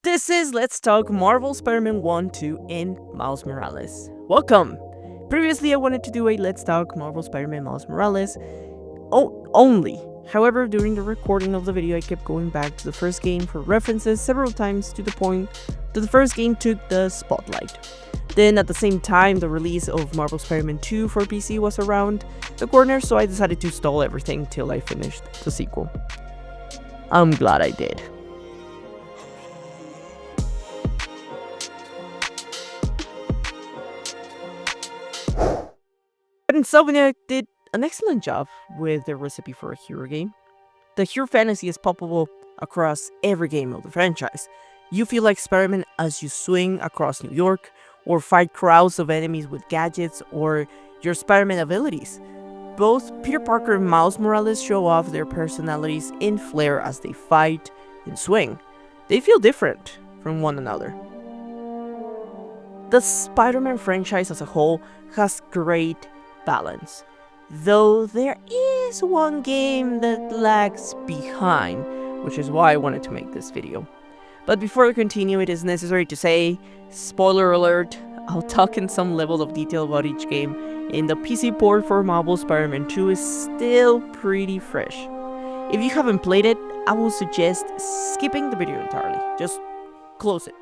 This is Let's Talk Marvel Spider-Man 1, 2, and Miles Morales. Welcome! Previously, I wanted to do a Let's Talk Marvel Spider-Man Miles Morales only. However, during the recording of the video, I kept going back to the first game for references several times to the point that the first game took the spotlight. Then, at the same time, the release of Marvel Spider-Man 2 for PC was around the corner, so I decided to stall everything till I finished the sequel. I'm glad I did. But Insomniac did an excellent job with their recipe for a hero game. The hero fantasy is palpable across every game of the franchise. You feel like Spider-Man as you swing across New York, or fight crowds of enemies with gadgets, or your Spider-Man abilities. Both Peter Parker and Miles Morales show off their personalities in flair as they fight and swing. They feel different from one another. The Spider-Man franchise as a whole has great balance, though there is one game that lags behind, which is why I wanted to make this video. But before we continue, it is necessary to say, spoiler alert, I'll talk in some level of detail about each game, and the PC port for Marvel Spider-Man 2 is still pretty fresh. If you haven't played it, I will suggest skipping the video entirely. Just close it.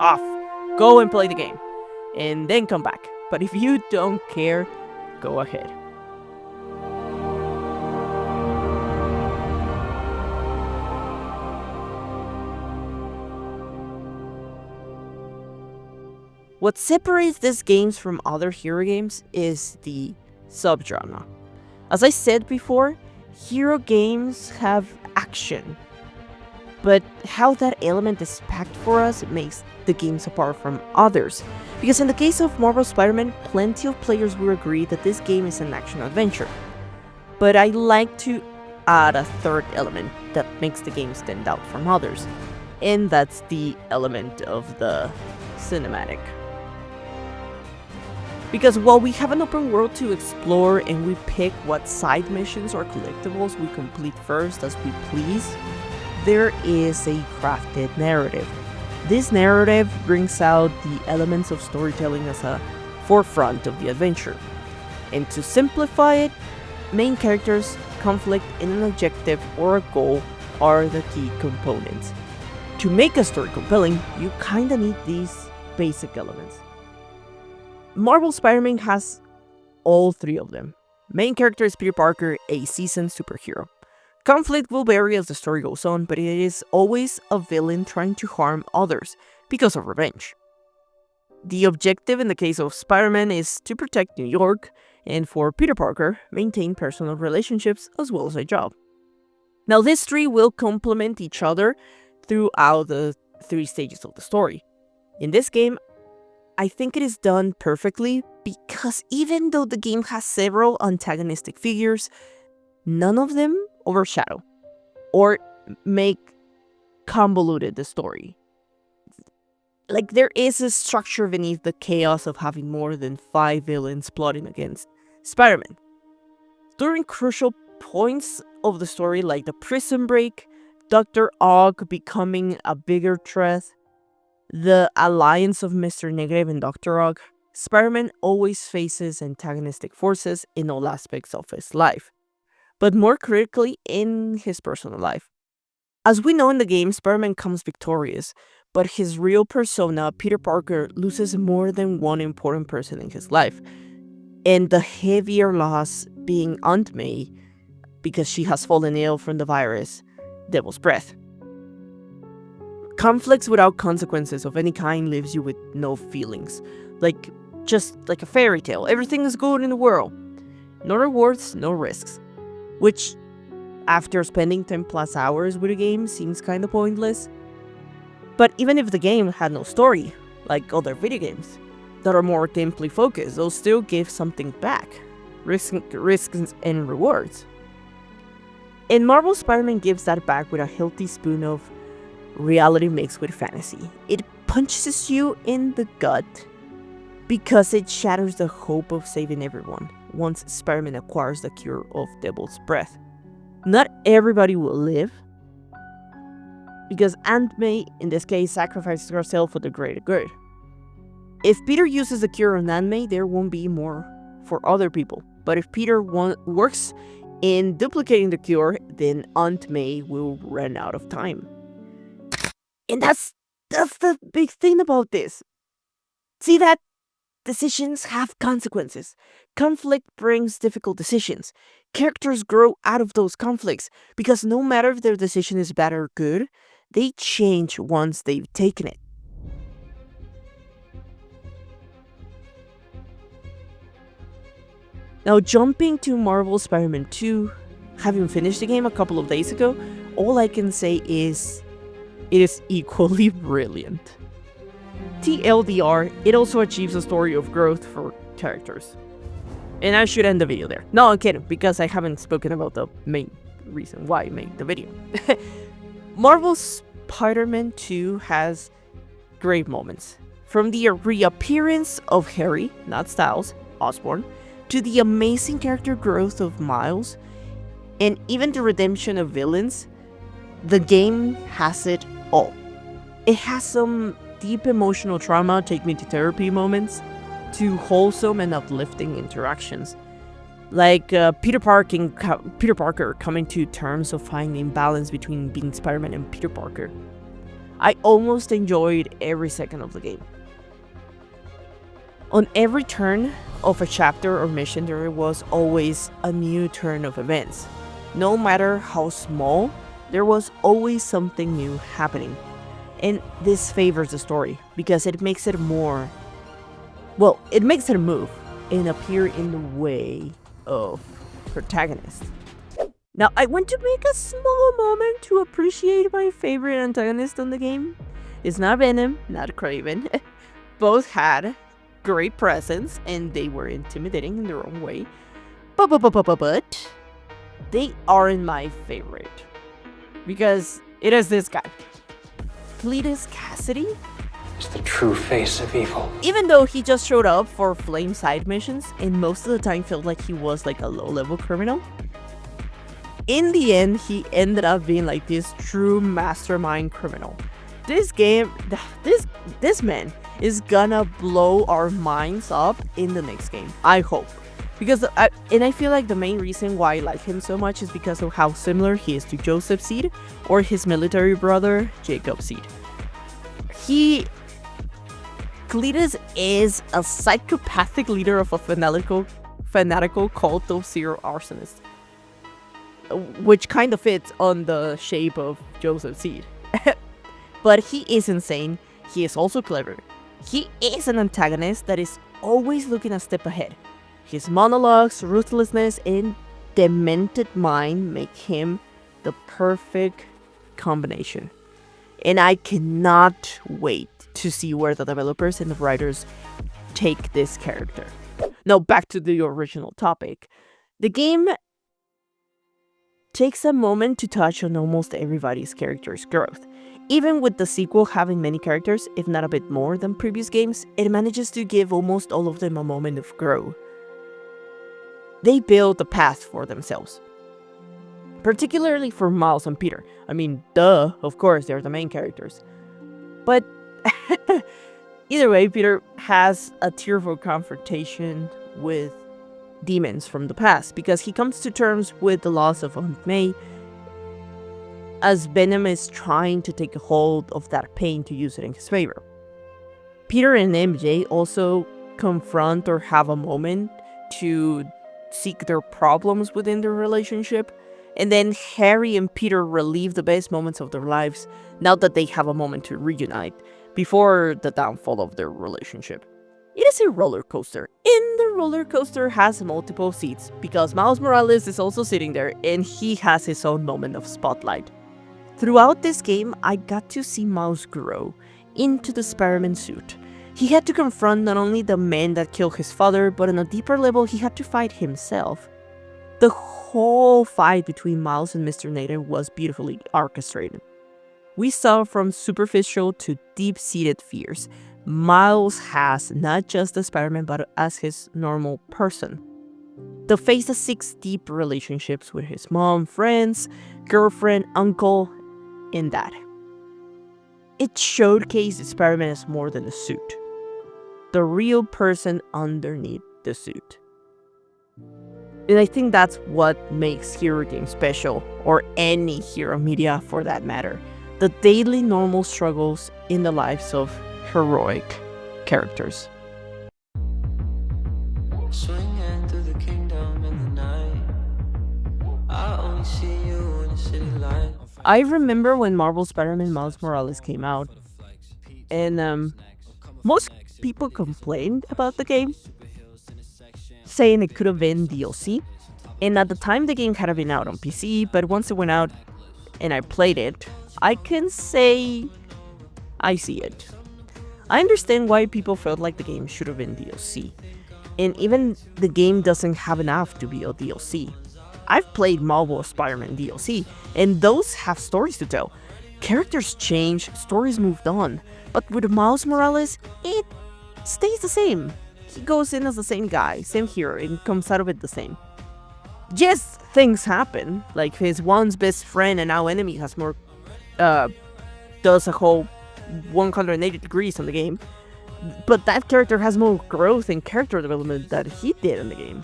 Off. Go and play the game, and then come back. But if you don't care, go ahead. What separates these games from other hero games is the subgenre. As I said before, hero games have action, but how that element is packed for us makes the games apart from others. Because in the case of Marvel Spider-Man, plenty of players will agree that this game is an action-adventure. But I like to add a third element that makes the game stand out from others, and that's the element of the cinematic. Because while we have an open world to explore and we pick what side missions or collectibles we complete first as we please, there is a crafted narrative. This narrative brings out the elements of storytelling as a forefront of the adventure. And to simplify it, main characters, conflict, and an objective or a goal are the key components. To make a story compelling, you kinda need these basic elements. Marvel Spider-Man has all three of them. Main character is Peter Parker, a seasoned superhero. Conflict will vary as the story goes on, but it is always a villain trying to harm others because of revenge. The objective in the case of Spider-Man is to protect New York, and for Peter Parker, maintain personal relationships as well as a job. Now, these three will complement each other throughout the three stages of the story. In this game, I think it is done perfectly because even though the game has several antagonistic figures, none of them overshadow or make convoluted the story. Like, there is a structure beneath the chaos of having more than 5 villains plotting against Spider-Man. During crucial points of the story, like the prison break, Dr. Ock becoming a bigger threat, the alliance of Mr. Negative and Dr. Ock, Spider-Man always faces antagonistic forces in all aspects of his life, but more critically in his personal life. As we know in the game, Spider-Man comes victorious, but his real persona, Peter Parker, loses more than one important person in his life, and the heavier loss being Aunt May, because she has fallen ill from the virus, Devil's Breath. Conflicts without consequences of any kind leaves you with no feelings, just like a fairy tale. Everything is good in the world. No rewards, no risks. Which, after spending 10 plus hours with a game, seems kinda pointless. But even if the game had no story, like other video games that are more gameplay focused, they'll still give something back. Risks and rewards. And Marvel Spider-Man gives that back with a healthy spoon of reality mixed with fantasy. It punches you in the gut because it shatters the hope of saving everyone once Spider-Man acquires the cure of Devil's Breath. Not everybody will live, because Aunt May, in this case, sacrifices herself for the greater good. If Peter uses the cure on Aunt May, there won't be more for other people. But if Peter works in duplicating the cure, then Aunt May will run out of time. And that's the big thing about this. See that decisions have consequences. Conflict brings difficult decisions. Characters grow out of those conflicts because no matter if their decision is bad or good, they change once they've taken it. Now, jumping to Marvel Spider-Man 2, having finished the game a couple of days ago, all I can say is it is equally brilliant. TLDR, it also achieves a story of growth for characters. And I should end the video there. No, I'm kidding, because I haven't spoken about the main reason why I made the video. Marvel Spider-Man 2 has great moments. From the reappearance of Harry, not Styles, Osborn, to the amazing character growth of Miles, and even the redemption of villains, the game has it all. It has some deep emotional trauma, take me to therapy moments, to wholesome and uplifting interactions. Like Peter Parker coming to terms of finding balance between being Spider-Man and Peter Parker. I almost enjoyed every second of the game. On every turn of a chapter or mission, there was always a new turn of events. No matter how small, there was always something new happening. And this favors the story because it makes it more... well, it makes it move and appear in the way of protagonists. Now, I want to make a small moment to appreciate my favorite antagonist on the game. It's not Venom, not Kraven. Both had great presence and they were intimidating in their own way. But they aren't my favorite because it is this guy. Cletus Cassidy is the true face of evil. Even though he just showed up for flame side missions and most of the time felt like he was like a low-level criminal, in the end he ended up being like this true mastermind criminal. This game, this man is gonna blow our minds up in the next game, I hope. Because I feel like the main reason why I like him so much is because of how similar he is to Joseph Seed or his military brother, Jacob Seed. Cletus is a psychopathic leader of a fanatical cult of serial arsonists, which kind of fits on the shape of Joseph Seed. But he is insane, he is also clever. He is an antagonist that is always looking a step ahead. His monologues, ruthlessness, and demented mind make him the perfect combination. And I cannot wait to see where the developers and the writers take this character. Now back to the original topic. The game takes a moment to touch on almost everybody's character's growth. Even with the sequel having many characters, if not a bit more than previous games, it manages to give almost all of them a moment of growth. They build a path for themselves. Particularly for Miles and Peter. I mean, duh, of course, they're the main characters. But either way, Peter has a tearful confrontation with demons from the past because he comes to terms with the loss of Aunt May as Venom is trying to take a hold of that pain to use it in his favor. Peter and MJ also confront or have a moment to seek their problems within their relationship, and then Harry and Peter relive the best moments of their lives now that they have a moment to reunite before the downfall of their relationship. It is a roller coaster, and the roller coaster has multiple seats because Miles Morales is also sitting there and he has his own moment of spotlight. Throughout this game, I got to see Miles grow into the Spider-Man suit. He had to confront not only the men that killed his father, but on a deeper level, he had to fight himself. The whole fight between Miles and Mr. Nader was beautifully orchestrated. We saw from superficial to deep-seated fears. Miles has not just the Spider-Man, but as his normal person. The face that seeks deep relationships with his mom, friends, girlfriend, uncle, and dad. it showcased Spider-Man as more than a suit. The real person underneath the suit. And I think that's what makes hero games special, or any hero media for that matter. The daily normal struggles in the lives of heroic characters. Swinging through the kingdom in the night. I only see you in the city light. I remember when Marvel Spider-Man Miles Morales came out, and most people complained about the game, saying it could have been DLC. And at the time, the game had been out on PC, but once it went out and I played it, I can say I see it. I understand why people felt like the game should have been DLC. And even the game doesn't have enough to be a DLC. I've played Marvel Spider-Man DLC, and those have stories to tell. Characters change, stories moved on. But with Miles Morales, it stays the same. He goes in as the same guy, same hero, and comes out of it the same. Yes, things happen, like his once best friend and now enemy has more, does a whole 180 degrees on the game. But that character has more growth and character development that he did in the game.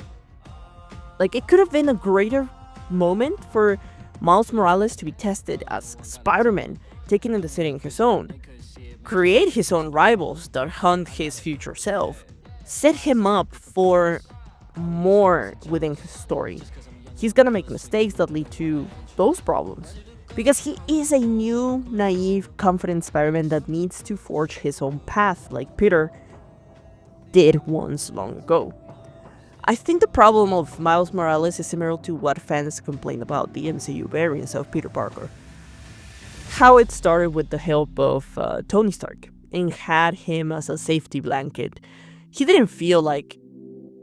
Like, it could have been a greater moment for Miles Morales to be tested as Spider-Man, taking in the city on his own. Create his own rivals that hunt his future self. Set him up for more within his story. He's gonna make mistakes that lead to those problems. Because he is a new, naive, confident Spider-Man that needs to forge his own path like Peter did once long ago. I think the problem of Miles Morales is similar to what fans complain about the MCU variants of Peter Parker. How it started with the help of Tony Stark and had him as a safety blanket.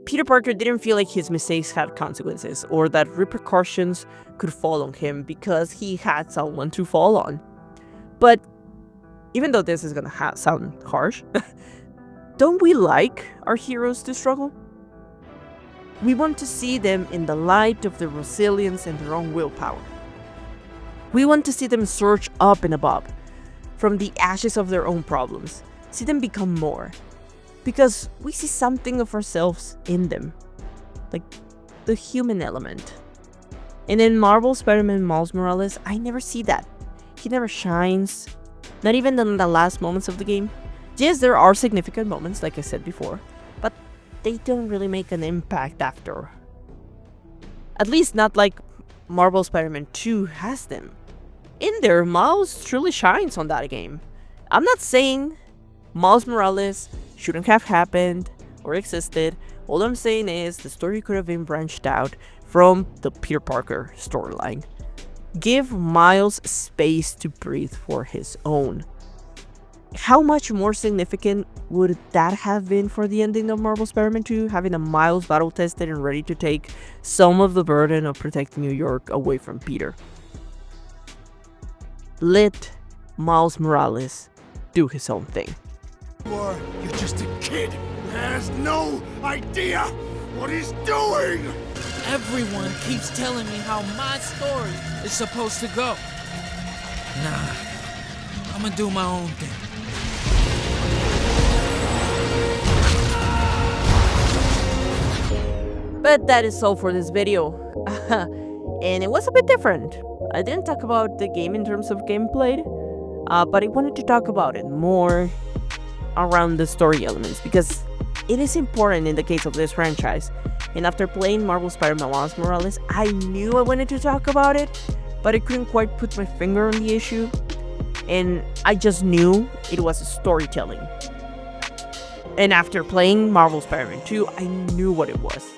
Peter Parker didn't feel like his mistakes had consequences or that repercussions could fall on him because he had someone to fall on. But even though this is gonna sound harsh, don't we like our heroes to struggle? We want to see them in the light of their resilience and their own willpower. We want to see them surge up and above, from the ashes of their own problems, see them become more. Because we see something of ourselves in them, like the human element. And in Marvel Spider-Man Miles Morales, I never see that. He never shines, not even in the last moments of the game. Yes, there are significant moments, like I said before, but they don't really make an impact after. At least not like Marvel Spider-Man 2 has them. In there, Miles truly shines on that game. I'm not saying Miles Morales shouldn't have happened or existed. All I'm saying is the story could have been branched out from the Peter Parker storyline. Give Miles space to breathe for his own. How much more significant would that have been for the ending of Marvel Spider-Man 2, having a Miles battle-tested and ready to take some of the burden of protecting New York away from Peter? Let Miles Morales do his own thing. You're just a kid who has no idea what he's doing! Everyone keeps telling me how my story is supposed to go. Nah, I'm gonna do my own thing. But that is all for this video. And it was a bit different. I didn't talk about the game in terms of gameplay, but I wanted to talk about it more around the story elements because it is important in the case of this franchise. And after playing Marvel Spider-Man Miles Morales, I knew I wanted to talk about it, but I couldn't quite put my finger on the issue. And I just knew it was storytelling. And after playing Marvel Spider-Man 2, I knew what it was.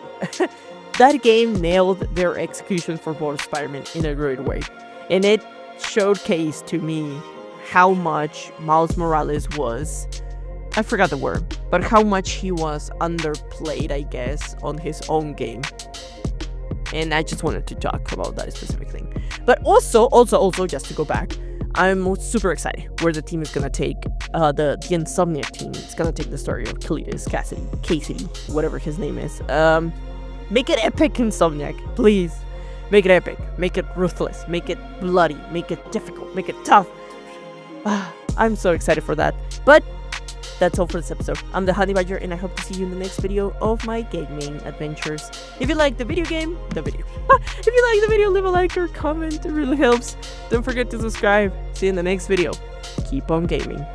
That game nailed their execution for both Spider-Man in a great way. And it showcased to me how much Miles Morales was, I forgot the word, but how much he was underplayed, I guess, on his own game. And I just wanted to talk about that specific thing. But also, just to go back, I'm super excited where the team is gonna take, the Insomniac team is gonna take the story of Cletus Cassidy, whatever his name is. Make it epic, Insomniac, please. Make it epic, make it ruthless, make it bloody, make it difficult, make it tough. I'm so excited for that. But that's all for this episode. I'm the Honey Badger, and I hope to see you in the next video of my gaming adventures. If you like the video, if you like the video, leave a like or comment. It really helps. Don't forget to subscribe. See you in the next video. Keep on gaming.